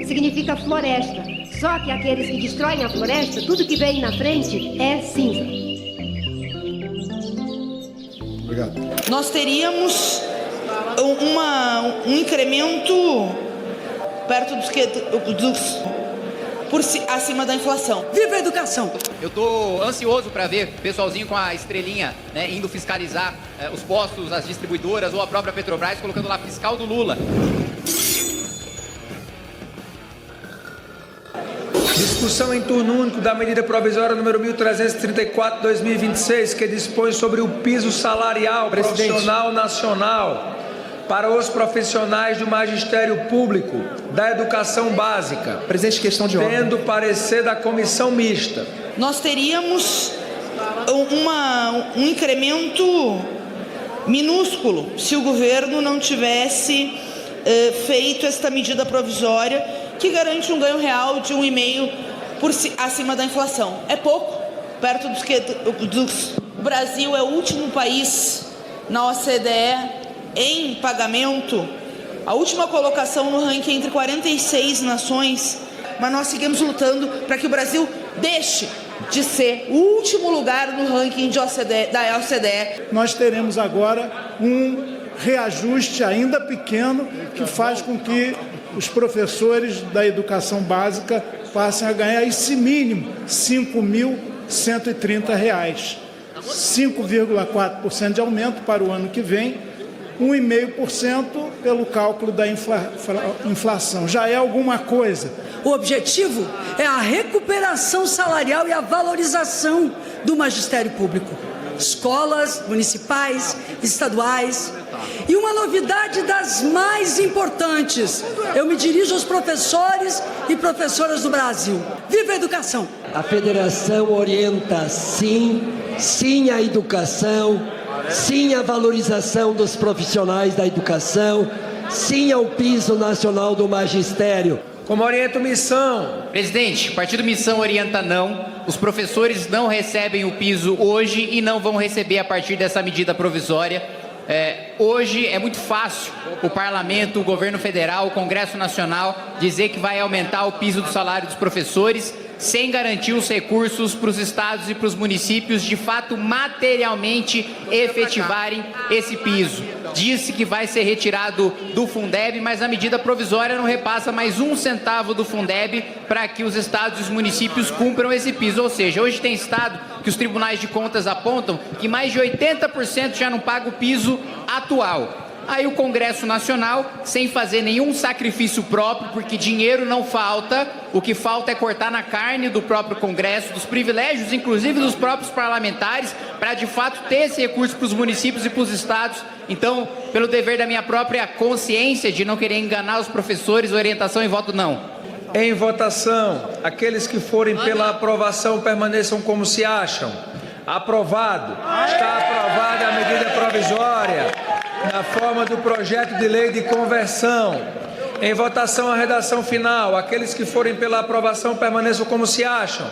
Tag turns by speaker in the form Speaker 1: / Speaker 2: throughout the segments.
Speaker 1: significa floresta. Só que aqueles que destroem a floresta, tudo que vem na frente é cinza.
Speaker 2: Obrigado.
Speaker 3: Nós teríamos um incremento perto acima da inflação.
Speaker 4: Viva a educação!
Speaker 5: Eu estou ansioso para ver o pessoalzinho com a estrelinha, né, indo fiscalizar os postos, as distribuidoras ou a própria Petrobras, colocando lá fiscal do Lula.
Speaker 6: Discussão em turno único da medida provisória número 1334/2026, que dispõe sobre o piso salarial profissional nacional para os profissionais do magistério público da educação básica.
Speaker 2: Presidente, questão de ordem.
Speaker 6: Tendo parecer da comissão mista.
Speaker 3: Nós teríamos um incremento minúsculo se o governo não tivesse feito esta medida provisória que garante um ganho real de 1,5% acima da inflação. É pouco, perto o Brasil é o último país na OCDE em pagamento, a última colocação no ranking entre 46 nações, mas nós seguimos lutando para que o Brasil deixe de ser o último lugar no ranking da OCDE.
Speaker 7: Nós teremos agora um reajuste ainda pequeno que faz com que os professores da educação básica passem a ganhar esse mínimo, R$ 5.130. 5,4% de aumento para o ano que vem, 1,5% pelo cálculo da inflação. Já é alguma coisa.
Speaker 4: O objetivo é a recuperação salarial e a valorização do magistério público. Escolas municipais, estaduais. E uma novidade das mais importantes. Eu me dirijo aos professores e professoras do Brasil. Viva a educação!
Speaker 8: A federação orienta sim à educação, sim à valorização dos profissionais da educação, sim ao piso nacional do magistério.
Speaker 6: Como orienta missão?
Speaker 5: Presidente, o partido Missão orienta não. Os professores não recebem o piso hoje e não vão receber a partir dessa medida provisória. Hoje é muito fácil o Parlamento, o Governo Federal, o Congresso Nacional dizer que vai aumentar o piso do salário dos professores sem garantir os recursos para os estados e para os municípios de fato materialmente efetivarem esse piso. Disse que vai ser retirado do Fundeb, mas a medida provisória não repassa mais um centavo do Fundeb para que os estados e os municípios cumpram esse piso. Ou seja, hoje tem estado que os tribunais de contas apontam que mais de 80% já não paga o piso atual. Aí o Congresso Nacional, sem fazer nenhum sacrifício próprio, porque dinheiro não falta, o que falta é cortar na carne do próprio Congresso, dos privilégios, inclusive dos próprios parlamentares, para de fato ter esse recurso para os municípios e para os estados. Então, pelo dever da minha própria consciência de não querer enganar os professores, orientação e voto não.
Speaker 6: Em votação, aqueles que forem pela aprovação permaneçam como se acham. Aprovado. Está aprovada a medida provisória na forma do projeto de lei de conversão. Em votação a redação final, aqueles que forem pela aprovação permaneçam como se acham.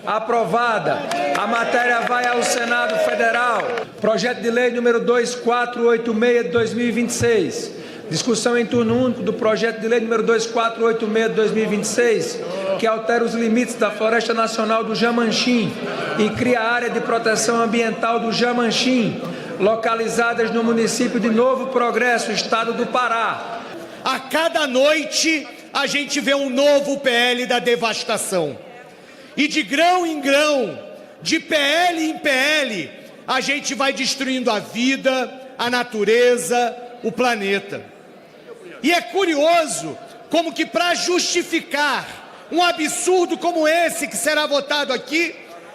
Speaker 6: Aprovada. A matéria vai ao Senado Federal. Projeto de lei número 2486 de 2026. Discussão em turno único do projeto de lei número 2486 de 2026, que altera os limites da Floresta Nacional do Jamanchim e cria a área de proteção ambiental do Jamanchim, localizadas no município de Novo Progresso, estado do Pará.
Speaker 9: A cada noite a gente vê um novo PL da devastação. E de grão em grão, de PL em PL, a gente vai destruindo a vida, a natureza, o planeta. E é curioso como que para justificar um absurdo como esse que será votado aqui,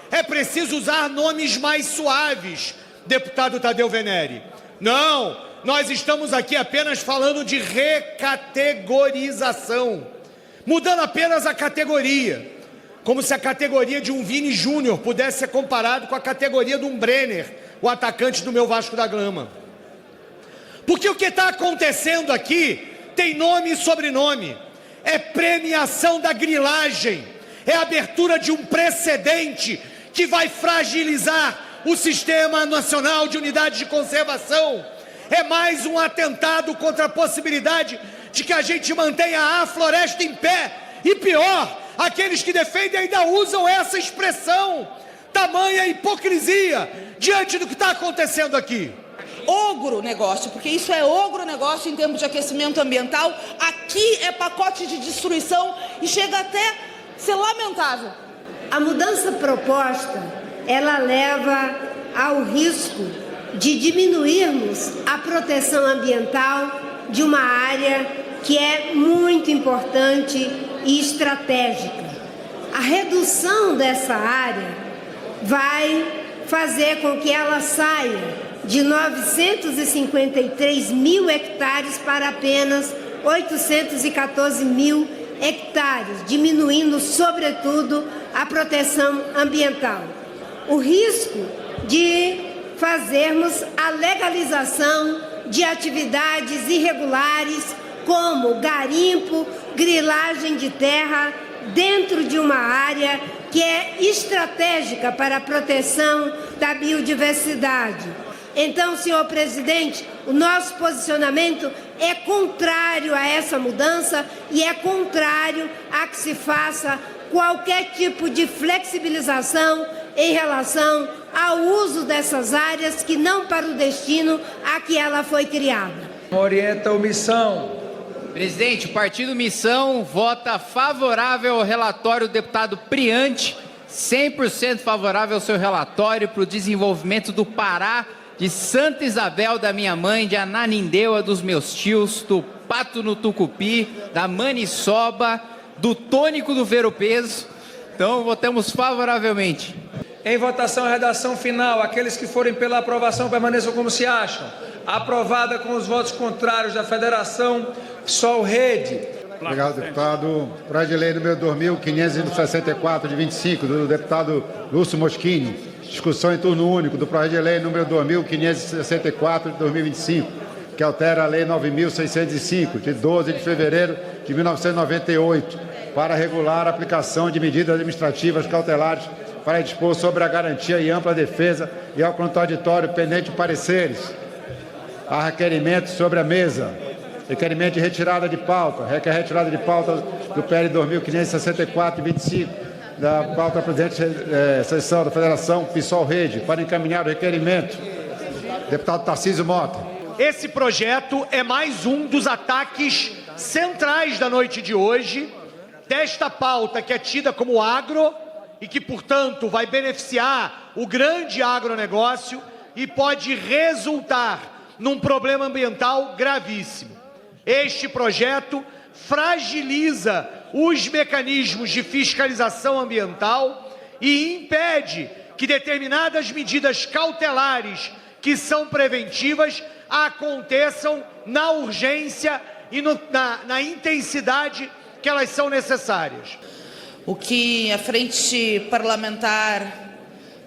Speaker 9: é preciso usar nomes mais suaves, deputado Tadeu Venere. Não, nós estamos aqui apenas falando de recategorização, mudando apenas a categoria, como se a categoria de um Vini Júnior pudesse ser comparado com a categoria de um Brenner, o atacante do meu Vasco da Gama. Porque o que está acontecendo aqui tem nome e sobrenome, é premiação da grilagem, é a abertura de um precedente que vai fragilizar o Sistema Nacional de Unidade de Conservação, é mais um atentado contra a possibilidade de que a gente mantenha a floresta em pé. E pior, aqueles que defendem ainda usam essa expressão. Tamanha hipocrisia diante do que está acontecendo aqui.
Speaker 3: Ogro negócio, porque isso é ogro negócio em termos de aquecimento ambiental. Aqui é pacote de destruição e chega até a ser lamentável.
Speaker 1: A mudança proposta, ela leva ao risco de diminuirmos a proteção ambiental de uma área que é muito importante e estratégica. A redução dessa área vai fazer com que ela saia de 953 mil hectares para apenas 814 mil hectares, diminuindo, sobretudo, a proteção ambiental. O risco de fazermos a legalização de atividades irregulares, como garimpo, grilagem de terra, dentro de uma área que é estratégica para a proteção da biodiversidade. Então, senhor presidente, o nosso posicionamento é contrário a essa mudança e é contrário a que se faça qualquer tipo de flexibilização em relação ao uso dessas áreas que não para o destino a que ela foi criada.
Speaker 6: Orienta a omissão.
Speaker 5: Presidente, o partido Missão vota favorável ao relatório do deputado Priante, 100% favorável ao seu relatório para o desenvolvimento do Pará, de Santa Isabel da minha mãe, de Ananindeua dos meus tios, do Pato no Tucupi, da Maniçoba, do Tônico do Ver o Peso. Então, votamos favoravelmente.
Speaker 6: Em votação, redação final. Aqueles que forem pela aprovação permaneçam como se acham. Aprovada com os votos contrários da Federação PSOL Rede.
Speaker 10: Obrigado, deputado. Projeto de lei número 2.564, de 25, do deputado Lúcio Moschini. Discussão em turno único do projeto de lei número 2.564, de 2025, que altera a lei 9.605, de 12 de fevereiro de 1998, para regular a aplicação de medidas administrativas cautelares para dispor sobre a garantia e ampla defesa e ao contraditório pendente de pareceres. Há requerimento sobre a mesa. Requerimento de retirada de pauta. Requer retirada de pauta do PL 2.564 de 25, da pauta da presidente sessão da Federação PSOL Rede, para encaminhar o requerimento. Deputado Tarcísio Mota.
Speaker 9: Esse projeto é mais um dos ataques centrais da noite de hoje, desta pauta que é tida como agro e que, portanto, vai beneficiar o grande agronegócio e pode resultar num problema ambiental gravíssimo. Este projeto fragiliza os mecanismos de fiscalização ambiental e impede que determinadas medidas cautelares que são preventivas aconteçam na urgência e na intensidade que elas são necessárias.
Speaker 3: O que a Frente Parlamentar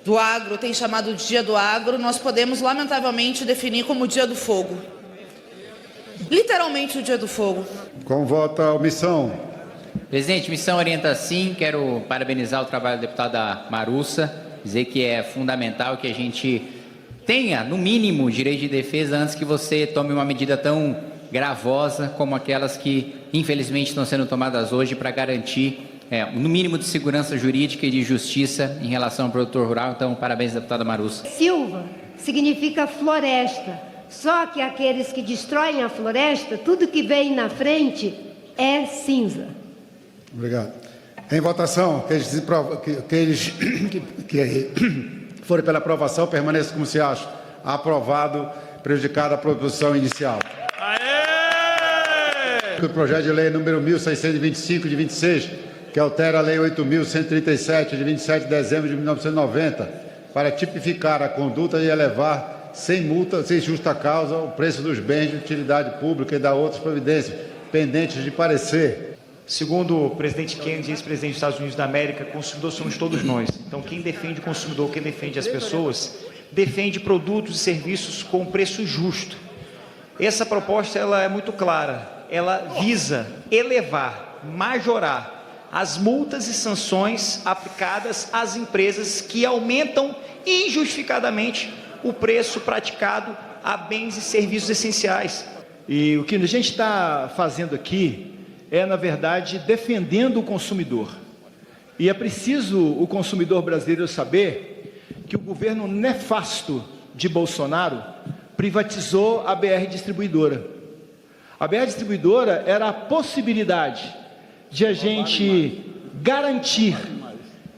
Speaker 3: do Agro tem chamado de Dia do Agro, nós podemos lamentavelmente definir como Dia do Fogo. Literalmente o Dia do Fogo.
Speaker 10: Com voto a omissão.
Speaker 5: Presidente, Missão orienta sim. Quero parabenizar o trabalho da deputada Marussa, dizer que é fundamental que a gente tenha, no mínimo, direito de defesa antes que você tome uma medida tão gravosa como aquelas que, infelizmente, estão sendo tomadas hoje para garantir no mínimo de segurança jurídica e de justiça em relação ao produtor rural. Então, parabéns, deputada Marussa.
Speaker 1: Silva significa floresta. Só que aqueles que destroem a floresta, tudo que vem na frente é cinza.
Speaker 10: Obrigado. Em votação, aqueles que forem pela aprovação permaneçam como se acham. Aprovado, prejudicada a produção inicial. O projeto de lei número 1625 de 26, que altera a lei 8.137 de 27 de dezembro de 1990, para tipificar a conduta e elevar sem multa, sem justa causa, o preço dos bens de utilidade pública e da outras providências pendentes de parecer.
Speaker 11: Segundo o presidente Kennedy, ex-presidente dos Estados Unidos da América, consumidor somos todos nós. Então, quem defende o consumidor, quem defende as pessoas, defende produtos e serviços com preço justo. Essa proposta ela é muito clara. Ela visa elevar, majorar as multas e sanções aplicadas às empresas que aumentam injustificadamente o preço praticado a bens e serviços essenciais.
Speaker 12: E o que a gente está fazendo aqui é, na verdade, defendendo o consumidor. E é preciso o consumidor brasileiro saber que o governo nefasto de Bolsonaro privatizou a BR Distribuidora. A BR Distribuidora era a possibilidade de a gente garantir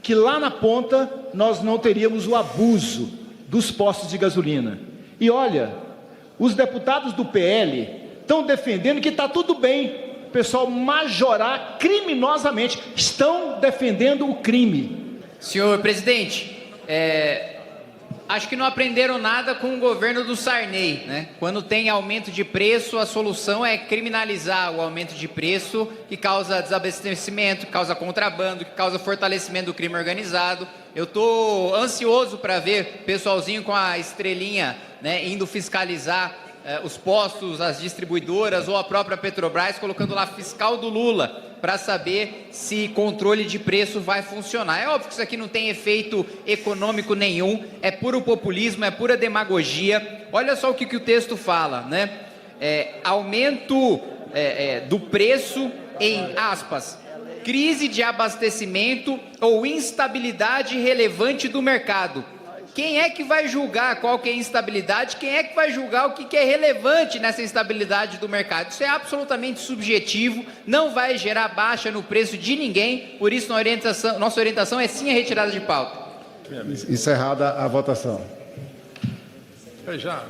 Speaker 12: que lá na ponta nós não teríamos o abuso dos postos de gasolina. E olha, os deputados do PL estão defendendo que está tudo bem o pessoal majorar criminosamente, estão defendendo o crime.
Speaker 5: Senhor presidente, acho que não aprenderam nada com o governo do Sarney, né? Quando tem aumento de preço, a solução é criminalizar o aumento de preço, que causa desabastecimento, que causa contrabando, que causa fortalecimento do crime organizado. Eu estou ansioso para ver pessoalzinho com a estrelinha, né, indo fiscalizar os postos, as distribuidoras ou a própria Petrobras, colocando lá fiscal do Lula, para saber se controle de preço vai funcionar. É óbvio que isso aqui não tem efeito econômico nenhum, é puro populismo, é pura demagogia. Olha só o que o texto fala, né? Aumento do preço em, aspas, crise de abastecimento ou instabilidade relevante do mercado. Quem é que vai julgar qual que é a instabilidade? Quem é que vai julgar o que é relevante nessa instabilidade do mercado? Isso é absolutamente subjetivo, não vai gerar baixa no preço de ninguém, por isso nossa orientação é sim a retirada de pauta.
Speaker 10: Encerrada a votação.
Speaker 6: Já.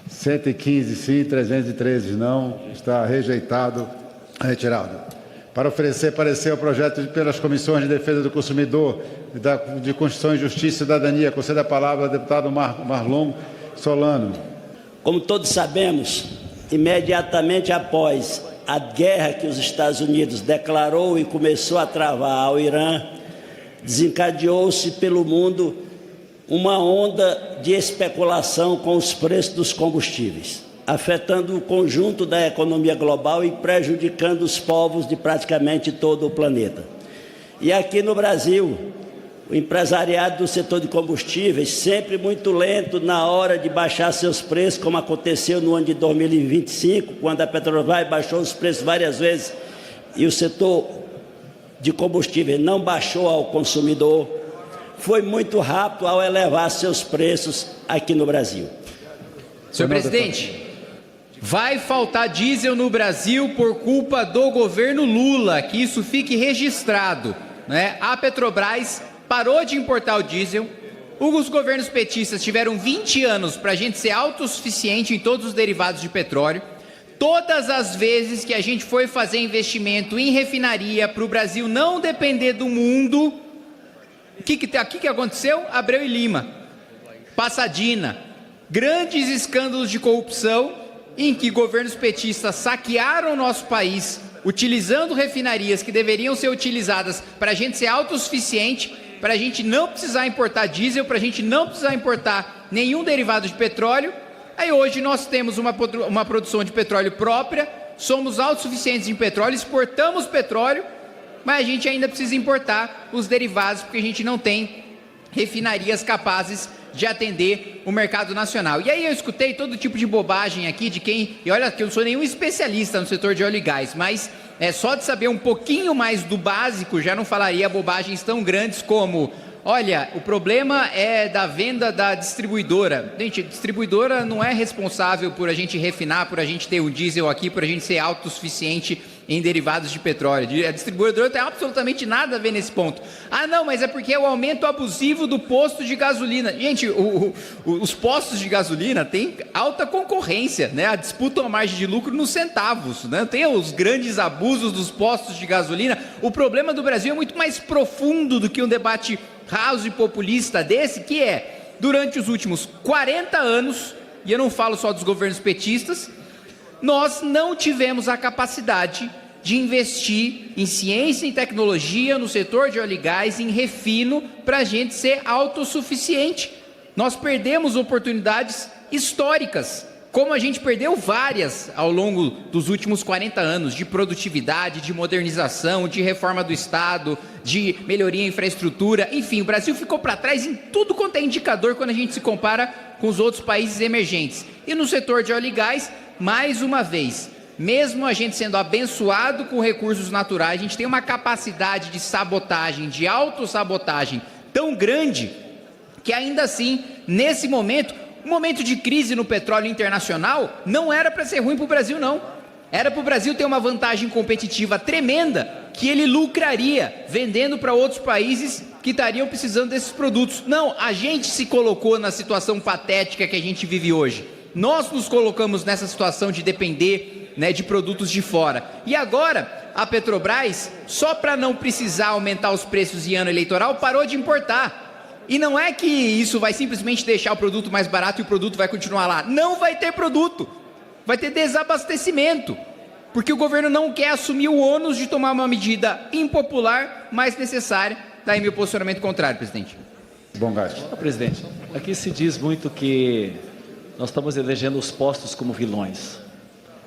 Speaker 10: 115 sim, 313 não. Está rejeitado, retirado. Para oferecer parecer ao projeto pelas comissões de defesa do consumidor, de Constituição e Justiça e Cidadania, concede a palavra ao deputado Marlon Solano.
Speaker 13: Como todos sabemos, imediatamente após a guerra que os Estados Unidos declarou e começou a travar ao Irã, desencadeou-se pelo mundo uma onda de especulação com os preços dos combustíveis, afetando o conjunto da economia global e prejudicando os povos de praticamente todo o planeta. E aqui no Brasil, o empresariado do setor de combustíveis, sempre muito lento na hora de baixar seus preços, como aconteceu no ano de 2025, quando a Petrobras baixou os preços várias vezes e o setor de combustíveis não baixou ao consumidor, foi muito rápido ao elevar seus preços aqui no Brasil.
Speaker 5: Senhor presidente, vai faltar diesel no Brasil por culpa do governo Lula, que isso fique registrado, né? A Petrobras parou de importar o diesel, os governos petistas tiveram 20 anos para a gente ser autossuficiente em todos os derivados de petróleo. Todas as vezes que a gente foi fazer investimento em refinaria para o Brasil não depender do mundo, o que aconteceu? Abreu e Lima, Passadina, grandes escândalos de corrupção em que governos petistas saquearam o nosso país, utilizando refinarias que deveriam ser utilizadas para a gente ser autossuficiente, para a gente não precisar importar diesel, para a gente não precisar importar nenhum derivado de petróleo. Aí hoje nós temos uma produção de petróleo própria, somos autossuficientes em petróleo, exportamos petróleo, mas a gente ainda precisa importar os derivados, porque a gente não tem refinarias capazes de atender o mercado nacional. E aí eu escutei todo tipo de bobagem aqui de quem... E olha que eu não sou nenhum especialista no setor de óleo e gás, mas só de saber um pouquinho mais do básico já não falaria bobagens tão grandes como... Olha, o problema é da venda da distribuidora. Gente, distribuidora não é responsável por a gente refinar, por a gente ter o diesel aqui, por a gente ser autossuficiente em derivados de petróleo. A distribuidora não tem absolutamente nada a ver nesse ponto. Ah, não, mas é porque é o aumento abusivo do posto de gasolina. Gente, os postos de gasolina têm alta concorrência, né? A disputam a margem de lucro nos centavos, né? Tem os grandes abusos dos postos de gasolina. O problema do Brasil é muito mais profundo do que um debate raso e populista desse, que é, durante os últimos 40 anos, e eu não falo só dos governos petistas, nós não tivemos a capacidade de investir em ciência e tecnologia no setor de óleo e gás, em refino, para a gente ser autossuficiente. Nós perdemos oportunidades históricas, como a gente perdeu várias ao longo dos últimos 40 anos, de produtividade, de modernização, de reforma do Estado, de melhoria em infraestrutura, enfim, o Brasil ficou para trás em tudo quanto é indicador quando a gente se compara com os outros países emergentes. E no setor de óleo e gás, mais uma vez, mesmo a gente sendo abençoado com recursos naturais, a gente tem uma capacidade de sabotagem, de autossabotagem tão grande, que ainda assim, nesse momento, um momento de crise no petróleo internacional, não era para ser ruim para o Brasil, não. Era para o Brasil ter uma vantagem competitiva tremenda, que ele lucraria vendendo para outros países que estariam precisando desses produtos. Não, a gente se colocou na situação patética que a gente vive hoje. Nós nos colocamos nessa situação de depender, né, de produtos de fora. E agora, a Petrobras, só para não precisar aumentar os preços em ano eleitoral, parou de importar. E não é que isso vai simplesmente deixar o produto mais barato e o produto vai continuar lá. Não vai ter produto. Vai ter desabastecimento. Porque o governo não quer assumir o ônus de tomar uma medida impopular, mas necessária. Daí meu posicionamento contrário, presidente.
Speaker 10: Bom, Gás.
Speaker 14: Presidente, aqui se diz muito que nós estamos elegendo os postos como vilões.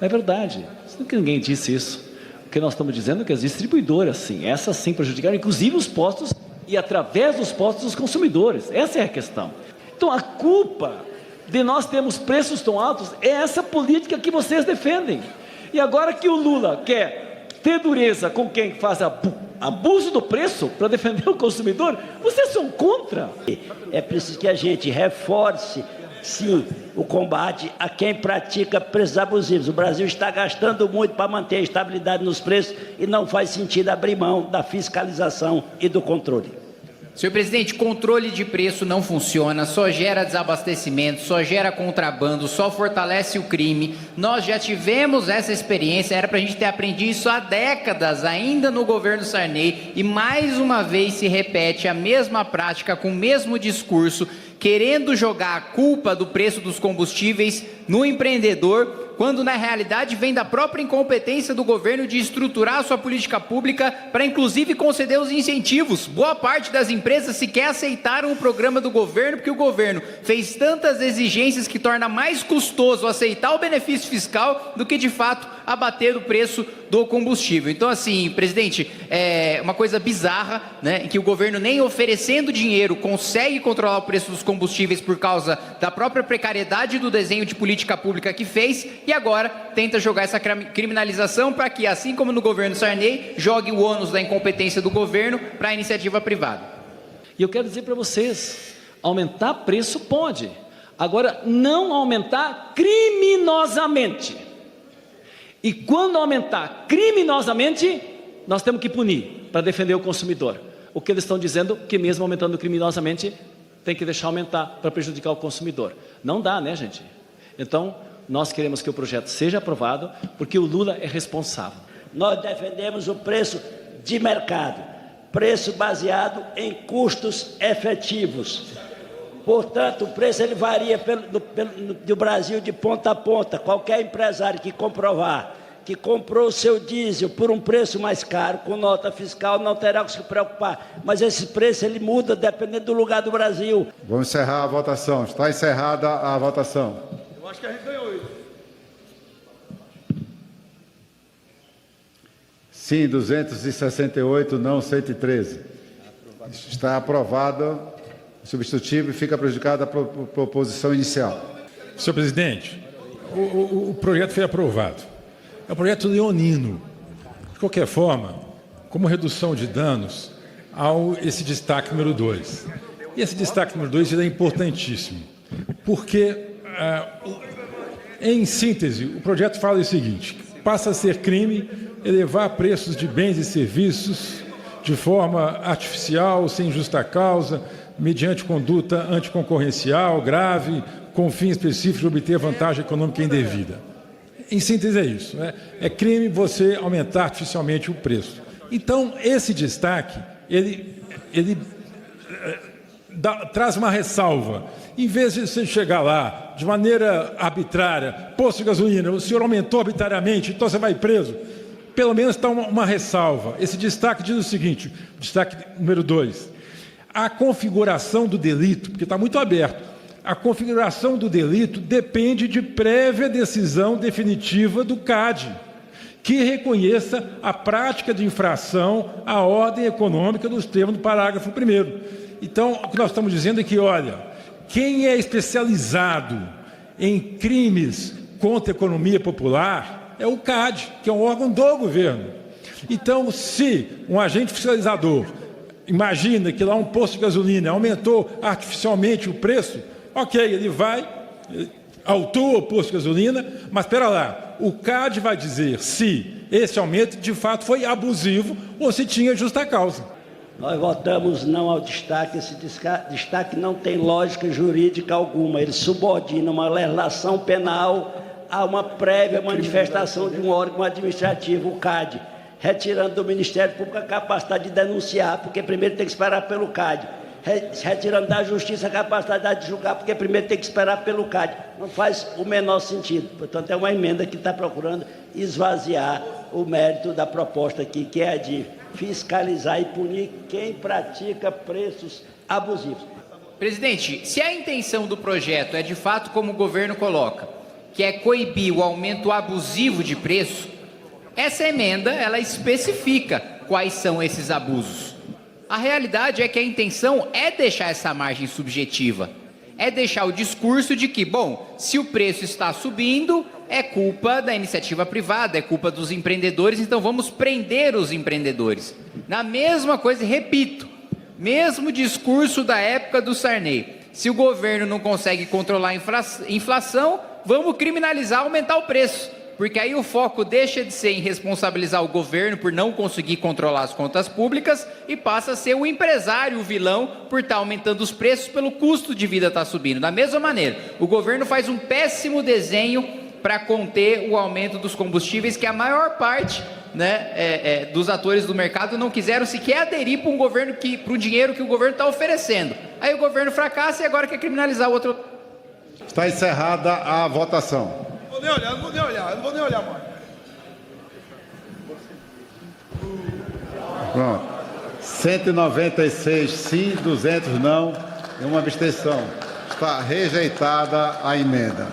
Speaker 14: Não é verdade. Ninguém disse isso. O que nós estamos dizendo é que as distribuidoras, sim, essas sim prejudicaram, inclusive os postos e através dos postos dos consumidores. Essa é a questão. Então a culpa de nós termos preços tão altos é essa política que vocês defendem. E agora que o Lula quer ter dureza com quem faz abuso do preço para defender o consumidor, vocês são contra.
Speaker 13: É preciso que a gente reforce, sim, o combate a quem pratica preços abusivos. O Brasil está gastando muito para manter a estabilidade nos preços e não faz sentido abrir mão da fiscalização e do controle.
Speaker 5: Senhor presidente, controle de preço não funciona, só gera desabastecimento, só gera contrabando, só fortalece o crime. Nós já tivemos essa experiência, era para a gente ter aprendido isso há décadas, ainda no governo Sarney, e mais uma vez se repete a mesma prática, com o mesmo discurso, querendo jogar a culpa do preço dos combustíveis no empreendedor, quando na realidade vem da própria incompetência do governo de estruturar a sua política pública para inclusive conceder os incentivos. Boa parte das empresas sequer aceitaram o programa do governo, porque o governo fez tantas exigências que torna mais custoso aceitar o benefício fiscal do que de fato abater o preço do combustível. Então assim, presidente, é uma coisa bizarra, né, que o governo nem oferecendo dinheiro consegue controlar o preço dos combustíveis por causa da própria precariedade do desenho de política pública que fez, e agora tenta jogar essa criminalização para que, assim como no governo Sarney, jogue o ônus da incompetência do governo para a iniciativa privada.
Speaker 14: E eu quero dizer para vocês, aumentar preço pode, agora não aumentar criminosamente. E quando aumentar criminosamente, nós temos que punir para defender o consumidor. O que eles estão dizendo que mesmo aumentando criminosamente, tem que deixar aumentar para prejudicar o consumidor. Não dá, né, gente? Então, nós queremos que o projeto seja aprovado, porque o Lula é responsável.
Speaker 13: Nós defendemos o preço de mercado, preço baseado em custos efetivos. Portanto, o preço ele varia do Brasil de ponta a ponta. Qualquer empresário que comprovar que comprou o seu diesel por um preço mais caro, com nota fiscal, não terá que se preocupar. Mas esse preço ele muda dependendo do lugar do Brasil.
Speaker 10: Vamos encerrar a votação. Está encerrada a votação.
Speaker 12: Eu acho que a gente ganhou isso.
Speaker 10: Sim, 268, não 113. Está aprovado o substitutivo e fica prejudicada a proposição inicial.
Speaker 15: Senhor presidente, o projeto foi aprovado. É um projeto leonino. De qualquer forma, como redução de danos, há esse destaque número 2. E esse destaque número 2 é importantíssimo, porque, em síntese, o projeto fala o seguinte: passa a ser crime elevar preços de bens e serviços de forma artificial, sem justa causa, mediante conduta anticoncorrencial grave, com fim específico de obter vantagem econômica indevida. Em síntese é isso, né? É crime você aumentar artificialmente o preço. Então, esse destaque, ele traz uma ressalva. Em vez de você chegar lá, de maneira arbitrária, posto de gasolina, o senhor aumentou arbitrariamente, então você vai preso. Pelo menos está uma ressalva. Esse destaque diz o seguinte, destaque número 2. A configuração do delito, porque está muito aberto, a configuração do delito depende de prévia decisão definitiva do CAD, que reconheça a prática de infração à ordem econômica dos termos do parágrafo 1º. Então, o que nós estamos dizendo é que, olha, quem é especializado em crimes contra a economia popular é o CAD, que é um órgão do governo. Então, se um agente fiscalizador imagina que lá um posto de gasolina aumentou artificialmente o preço, ok, ele vai, autua o posto de gasolina, mas espera lá, o CAD vai dizer se esse aumento de fato foi abusivo ou se tinha justa causa.
Speaker 13: Nós votamos não ao destaque. Esse destaque não tem lógica jurídica alguma. Ele subordina uma legislação penal a uma prévia manifestação de um órgão administrativo, o CAD, retirando do Ministério Público a capacidade de denunciar, porque primeiro tem que esperar pelo CAD, retirando da Justiça a capacidade de julgar, porque primeiro tem que esperar pelo CAD. Não faz o menor sentido. Portanto, é uma emenda que está procurando esvaziar o mérito da proposta aqui, que é a de fiscalizar e punir quem pratica preços abusivos.
Speaker 5: Presidente, se a intenção do projeto é de fato como o governo coloca, que é coibir o aumento abusivo de preço, essa emenda ela especifica quais são esses abusos. A realidade é que a intenção é deixar essa margem subjetiva, é deixar o discurso de que, bom, se o preço está subindo, é culpa da iniciativa privada, é culpa dos empreendedores, então vamos prender os empreendedores. Na mesma coisa, repito, mesmo discurso da época do Sarney. Se o governo não consegue controlar a inflação, vamos criminalizar, aumentar o preço. Porque aí o foco deixa de ser em responsabilizar o governo por não conseguir controlar as contas públicas e passa a ser o empresário, o vilão, por estar aumentando os preços pelo custo de vida estar subindo. Da mesma maneira, o governo faz um péssimo desenho para conter o aumento dos combustíveis, que a maior parte, né, dos atores do mercado não quiseram sequer aderir para o dinheiro que o governo está oferecendo. Aí o governo fracassa e agora quer criminalizar o outro.
Speaker 10: Está encerrada a votação.
Speaker 2: Não vou nem olhar, mano.
Speaker 10: Pronto. 196 sim, 200 não e uma abstenção. Está rejeitada a emenda.